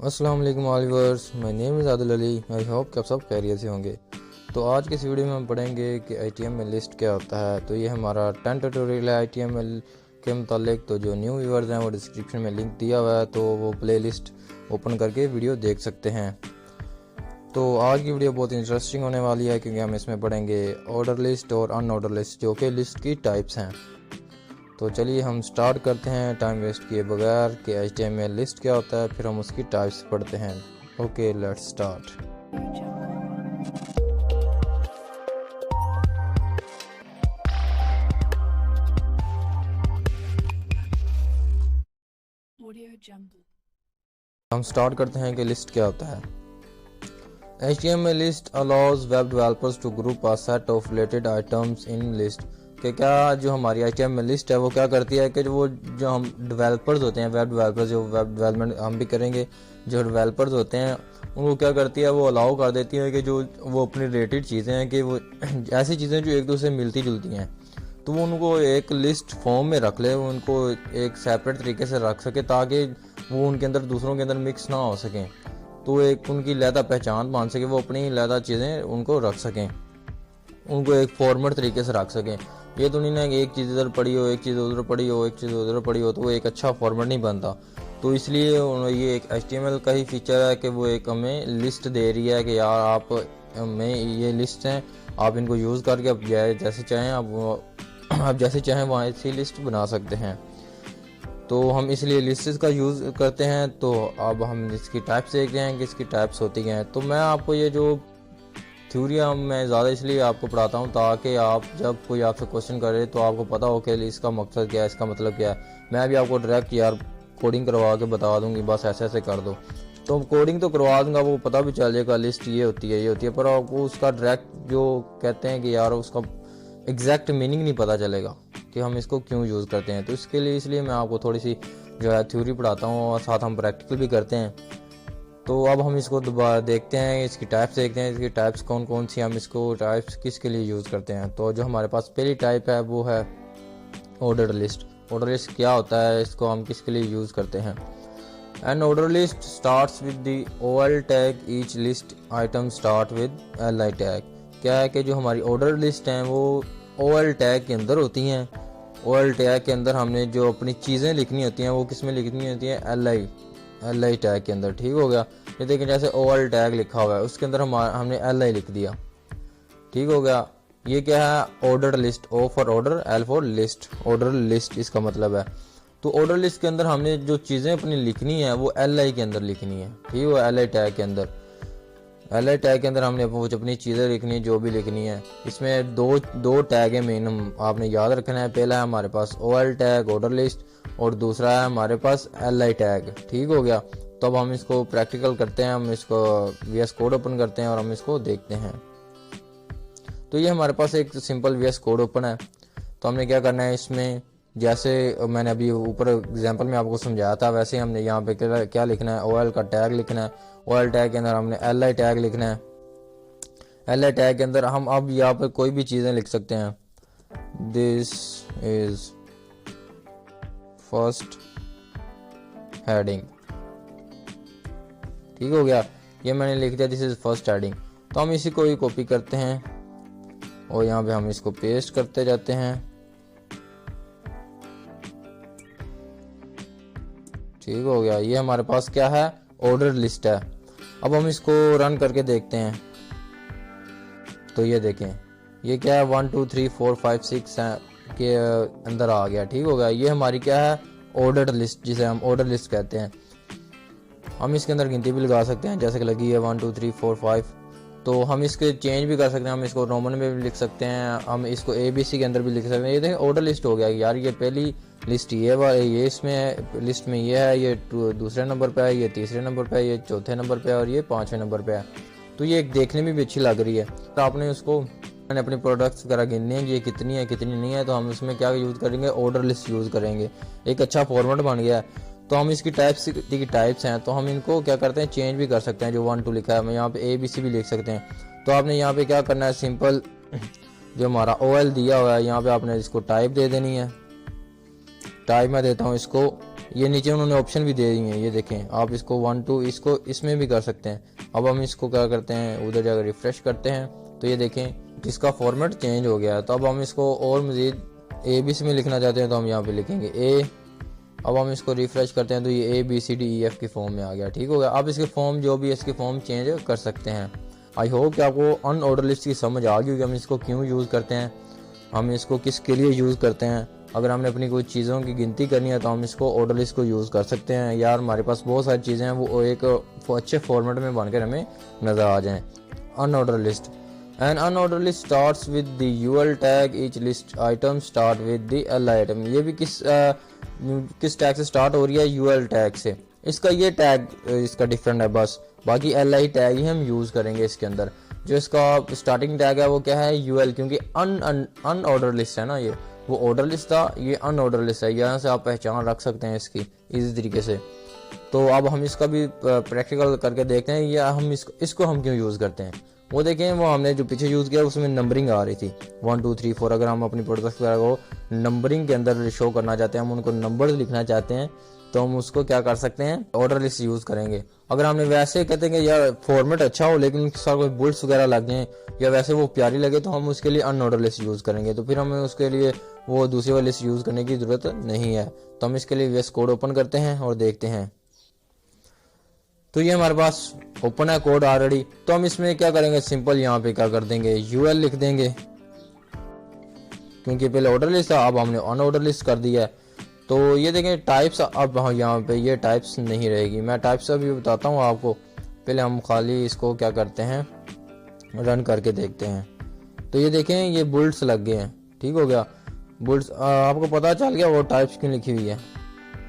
अस्सलाम वालेकुम viewers, my name is Adil Ali. I hope कि आप सब खैरियत से होंगे। तो आज के इस वीडियो में हम पढ़ेंगे कि HTML लिस्ट क्या होता है। तो ये हमारा 10 ट्यूटोरियल है HTML के मुतालिक। तो जो न्यू व्यूअर्स हैं वो डिस्क्रिप्शन में लिंक दिया हुआ है, तो वो प्ले लिस्ट ओपन करके वीडियो देख सकते हैं। तो आज की वीडियो बहुत इंटरेस्टिंग होने वाली है क्योंकि हम इसमें पढ़ेंगे ऑर्डर लिस्ट और अनऑर्डर लिस्ट, जो कि लिस्ट की टाइप्स हैं। तो चलिए हम स्टार्ट करते हैं टाइम वेस्ट किए बगैर कि HTML लिस्ट क्या होता है, फिर हम उसकी टाइप्स पढ़ते हैं। Okay, let's start. हम स्टार्ट करते हैं कि लिस्ट क्या होता है। HTML list allows web developers to group a set of related items in list. कि क्या जो हमारी HTML लिस्ट है वो क्या करती है कि जो हम डेवलपर्स होते हैं, वेब डेवलपर्स, जो वेब डेवलपमेंट हम भी करेंगे, जो डेवलपर्स होते हैं उनको क्या करती है, वो अलाउ कर देती है कि जो वो अपनी रिलेटेड चीज़ें हैं कि वो ऐसी चीज़ें जो एक दूसरे से मिलती जुलती हैं, तो वो उनको एक लिस्ट फॉर्म में रख ले, उनको एक सेपरेट तरीके से रख सके ताकि वो उनके अंदर दूसरों के अंदर मिक्स ना हो सकें। तो एक उनकी लहदा पहचान मान सके, वो अपनी लहदा चीज़ें उनको रख सकें, उनको एक फॉर्मेट तरीके से रख सकें। ये तो नहीं ना कि एक चीज़ इधर पड़ी हो, एक चीज़ उधर पड़ी हो, एक चीज़ उधर पड़ी हो, तो वो एक अच्छा फॉर्मेट नहीं बनता। तो इसलिए ये एक HTML का ही फीचर है कि वो एक हमें लिस्ट दे रही है कि यार आप में ये लिस्ट हैं, आप इनको यूज़ करके आप जैसे चाहें आप जैसे चाहें वहाँ ऐसी लिस्ट बना सकते हैं। तो हम इसलिए लिस्ट्स का यूज़ करते हैं। तो अब हम इसकी टाइप्स देखते हैं कि इसकी टाइप्स होती हैं। तो मैं आपको ये जो थ्योरिया मैं ज़्यादा इसलिए आपको पढ़ाता हूँ ताकि आप जब कोई आपसे क्वेश्चन करे तो आपको पता हो कि इसका मकसद क्या है, इसका मतलब क्या है। मैं भी आपको डायरेक्ट यार कोडिंग करवा के बता दूँगी, बस ऐसे ऐसे कर दो, तो कोडिंग तो करवा दूँगा, वो पता भी चल जाएगा लिस्ट ये होती है, ये होती है, पर आपको उसका डायरेक्ट जो कहते हैं कि यार उसका एग्जैक्ट मीनिंग नहीं पता चलेगा कि हम इसको क्यों यूज़ करते हैं। तो इसके लिए इसलिए मैं आपको थोड़ी सी जो है थ्योरी पढ़ाता हूँ और साथ हम प्रैक्टिकल भी करते हैं। तो अब हम इसको दोबारा देखते हैं, इसकी टाइप्स देखते हैं, इसकी टाइप्स कौन कौन सी, हम इसको टाइप्स किसके लिए यूज़ करते हैं। तो जो हमारे पास पहली टाइप है वो है ऑर्डर लिस्ट। ऑर्डर लिस्ट क्या होता है, इसको हम किसके लिए यूज़ करते हैं। An order list starts with the OL tag, each list item start with LI tag. क्या है कि जो हमारी ऑर्डर लिस्ट हैं वो OL टैग के अंदर होती हैं। OL टैग के अंदर हमने जो अपनी चीज़ें लिखनी होती हैं वो किस में लिखनी होती हैं, LI टैग के अंदर। ठीक हो गया। ये देखें जैसे OL टैग लिखा हुआ है उसके अंदर हमने LI लिख दिया। ठीक हो गया। ये क्या है, order list, O for order, L for list, order list इसका मतलब है। तो ऑर्डर लिस्ट के अंदर हमने जो चीज़ें अपनी लिखनी है वो LI के अंदर लिखनी है। ठीक है, LI टैग के अंदर, LI टैग के अंदर हमने अपनी चीज़ें लिखनी है, जो भी लिखनी है। इसमें दो टैग है मेन, आपने याद रखना है। पहला है हमारे पास OL टैग ऑर्डर लिस्ट, और दूसरा है हमारे पास LI टैग। ठीक हो गया। तो अब हम इसको प्रैक्टिकल करते हैं, हम इसको VS कोड ओपन करते हैं और हम इसको देखते हैं। तो ये हमारे पास एक सिंपल VS कोड ओपन है। तो हमने क्या करना है, इसमें जैसे मैंने अभी ऊपर एग्जांपल में आपको समझाया था वैसे हमने यहाँ पे क्या लिखना है, OL का टैग लिखना है। OL टैग के अंदर हमने LI टैग लिखना है। LI टैग के अंदर हम अब यहाँ पे कोई भी चीज़ें लिख सकते हैं। This is first heading. ठीक हो गया, ये मैंने लिख दिया दिस इज फर्स्ट हेडिंग। तो हम इसी को ही कॉपी करते हैं और यहाँ पे हम इसको पेस्ट करते जाते हैं। ठीक हो गया, ये हमारे पास क्या है, ऑर्डर लिस्ट है। अब हम इसको रन करके देखते हैं। तो ये देखें, ये क्या है, 1 2 3 4 5 6 के अंदर आ गया। ठीक हो गया, ये हमारी क्या है, ऑर्डर लिस्ट, जिसे हम ऑर्डर लिस्ट कहते हैं। हम इसके अंदर गिनती भी लगा सकते हैं, जैसे कि लगी है 1 2 3 4 5। तो हम इसके चेंज भी कर सकते हैं, हम इसको रोमन में भी लिख सकते हैं, हम इसको ABC के अंदर भी लिख सकते हैं। ये देखें ऑर्डर लिस्ट हो गया यार, ये पहली लिस्ट ये इसमें लिस्ट में ये है, ये दूसरे नंबर पे है, ये तीसरे नंबर पे है, ये चौथे नंबर पे है और ये पाँचवें नंबर पे है। तो ये देखने में भी अच्छी लग रही है। तो आपने उसको मैंने अपने प्रोडक्ट्स वगैरह गिनने हैं, ये कितनी है कितनी नहीं है, तो हम इसमें क्या यूज़ करेंगे, ऑर्डर लिस्ट यूज़ करेंगे। एक अच्छा फॉर्मेट बन गया है। तो हम इसकी टाइप्स हैं, तो हम इनको क्या करते हैं, चेंज भी कर सकते हैं। जो 1 2 लिखा है हम यहाँ पे ABC भी लिख सकते हैं। तो आपने यहाँ पे क्या करना है, सिंपल जो हमारा OL दिया हुआ है यहाँ पे आपने इसको टाइप दे देनी है। टाइप मैं देता हूँ इसको ये नीचे उन्होंने ऑप्शन भी दे दिए हैं, ये देखें आप इसको 1 2 इसको इसमें भी कर सकते हैं। अब हम इसको क्या करते हैं, उधर जाकर रिफ्रेश करते हैं तो ये देखें जिसका फॉर्मेट चेंज हो गया है। तो अब हम इसको और मज़ीद ABC में लिखना चाहते हैं तो हम यहाँ पे लिखेंगे A। अब हम इसको रिफ्रेश करते हैं तो ये ABCDEF की फॉर्म में आ गया। ठीक हो गया। आप इसके फॉर्म जो भी इसकी फॉर्म चेंज कर सकते हैं। आई होप कि आपको अनऑर्डर लिस्ट की समझ आ गई होगी, हम इसको क्यों यूज़ करते हैं, हम इसको किसके लिए यूज़ करते हैं। अगर हमने अपनी कोई चीज़ों की गिनती करनी है तो हम इसको ऑर्डर लिस्ट को यूज़ कर सकते हैं। यार हमारे पास बहुत सारी चीज़ें हैं वो एक अच्छे फॉर्मेट में बनकर हमें नज़र आ जाएं। Unorder list an unorder list starts with the UL tag, each list item start with the L item. ये भी किस टैग से स्टार्ट हो रही है, UL टैग से। इसका ये टैग इसका डिफरेंट है बस, बाकी LI टैग ही हम यूज़ करेंगे इसके अंदर। जो इसका स्टार्टिंग टैग है वो क्या है, UL, क्योंकि अनऑर्डर लिस्ट है ना, ये वो ऑर्डर लिस्ट था, ये अनऑर्डर लिस्ट है। यहाँ से आप पहचान रख सकते हैं इसकी इसी तरीके से। तो अब हम इसका भी प्रैक्टिकल करके देखते हैं या हम इसको हम क्यों यूज़ करते हैं। वो देखें, वो हमने जो पीछे यूज़ किया उसमें नंबरिंग आ रही थी 1 2 3 4। अगर हम अपनी प्रोडक्ट वगैरह को नंबरिंग के अंदर शो करना चाहते हैं, हम उनको नंबर्स लिखना चाहते हैं, तो हम उसको क्या कर सकते हैं, ऑर्डर लिस्ट यूज़ करेंगे। अगर हमने वैसे कहते हैं कि यार फॉर्मेट अच्छा हो लेकिन उसके साथ कोई बुल्ट्स वगैरह लग जाएं या वैसे वो प्यारी लगे, तो हम उसके लिए अनऑर्डर लिस्ट यूज़ करेंगे। तो फिर हमें उसके लिए वो दूसरी वाली लिस्ट यूज़ करने की ज़रूरत नहीं है। तो हम इसके लिए VS कोड ओपन करते हैं और देखते हैं। तो ये हमारे पास ओपन है कोड ऑलरेडी। तो हम इसमें क्या करेंगे, सिंपल यहाँ पे क्या कर देंगे, UL लिख देंगे, क्योंकि पहले ऑर्डर लिस्ट था, अब हमने अनऑर्डर लिस्ट कर दिया है। तो ये देखें टाइप्स, अब यहाँ पे ये टाइप्स नहीं रहेगी। मैं टाइप्स अभी बताता हूँ आपको, पहले हम खाली इसको क्या करते हैं, रन करके देखते हैं। तो ये देखें ये बुल्ट्स लग गए हैं। ठीक हो गया, बुल्ट्स आपको पता चल गया वो टाइप्स क्यों लिखी हुई है।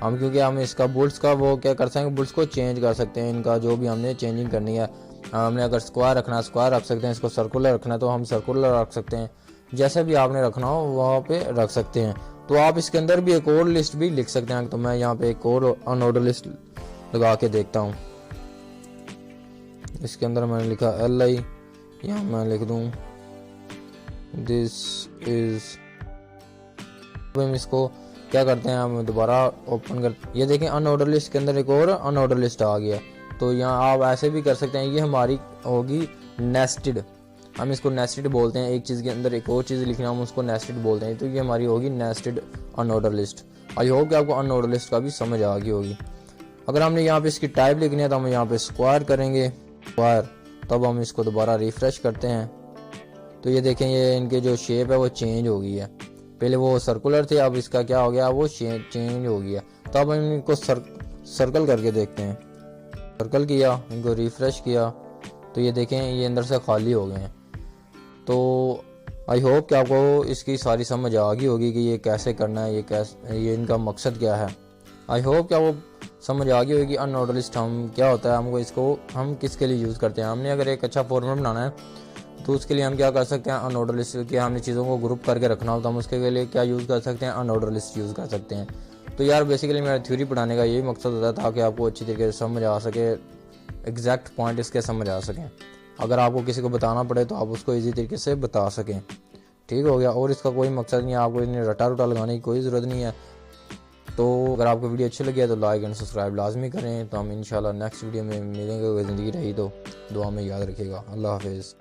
हम क्योंकि हम इसका बुल्ट्स का वो क्या कर सकते हैं, बुल्ट्स को चेंज कर सकते हैं, इनका जो भी हमने चेंजिंग करनी है। हमने अगर स्क्वायर रखना है स्क्वायर रख सकते हैं, इसको सर्कुलर रखना है तो हम सर्कुलर रख सकते हैं। जैसे भी आपने रखना हो वहाँ पे रख सकते हैं। तो आप इसके अंदर भी एक और लिस्ट भी लिख सकते हैं। तो मैं यहाँ पे एक और अनऑर्डर लिस्ट लगा के देखता हूँ। इसके अंदर मैंने लिखा LI, यहाँ मैं लिख दूँ दिस इज। हम इसको क्या करते हैं, हम दोबारा ओपन कर, ये देखें अनऑर्डर लिस्ट के अंदर एक और अनऑर्डर लिस्ट आ गया। तो यहाँ आप ऐसे भी कर सकते हैं, ये हमारी होगी नेस्टेड, हम इसको नेस्टेड बोलते हैं। एक चीज़ के अंदर एक और चीज़ लिखना, हम उसको नेस्टेड बोलते हैं। तो ये हमारी होगी nested unordered list. I hope कि आपको अनऑर्डर लिस्ट का भी समझ आ गई होगी। अगर हमने यहाँ पे इसकी टाइप लिखनी है तो हम यहाँ पे स्क्वायर करेंगे, स्क्वायर। तब हम इसको दोबारा रिफ्रेश करते हैं तो ये देखें ये इनके जो शेप है वो चेंज हो गई है। पहले वो सर्कुलर थे, अब इसका क्या हो गया, वो चेंज हो गया। तो अब हम इनको सर्कल करके देखते हैं। सर्कल किया, इनको रिफ्रेश किया तो ये देखें ये अंदर से खाली हो गए हैं। तो आई होप कि आपको इसकी सारी समझ आ गई होगी कि ये कैसे करना है, ये इनका मकसद क्या है। आई होप कि आपको समझ आ गई होगी अनऑर्डर लिस्ट हम क्या होता है, हमको इसको हम किसके लिए यूज़ करते हैं। हमने अगर एक अच्छा फॉर्मेट बनाना है तो उसके लिए हम क्या कर सकते हैं, अनऑर्डर लिस्ट के हमने चीज़ों को ग्रुप करके रखना हो तो हम उसके लिए क्या यूज़ कर सकते हैं, अनऑर्डर लिस्ट यूज़ कर सकते हैं। तो यार बेसिकली मेरा थ्योरी पढ़ाने का यही मकसद होता है ताकि आपको अच्छी तरीके से समझ आ सके, एग्जैक्ट पॉइंट इसके समझ आ सकें। अगर आपको किसी को बताना पड़े तो आप उसको ईजी तरीके से बता सकें। ठीक हो गया, और इसका कोई मकसद नहीं है, आपको इन्हें रटा रुटा लगाने की कोई ज़रूरत नहीं है। तो अगर आपको वीडियो अच्छी लगी है तो लाइक एंड सब्सक्राइब लाजमी करें। तो हम इंशाल्लाह नेक्स्ट वीडियो में मिलेंगे, अगर ज़िंदगी रही तो दुआ में याद रखिएगा। अल्लाह हाफिज़।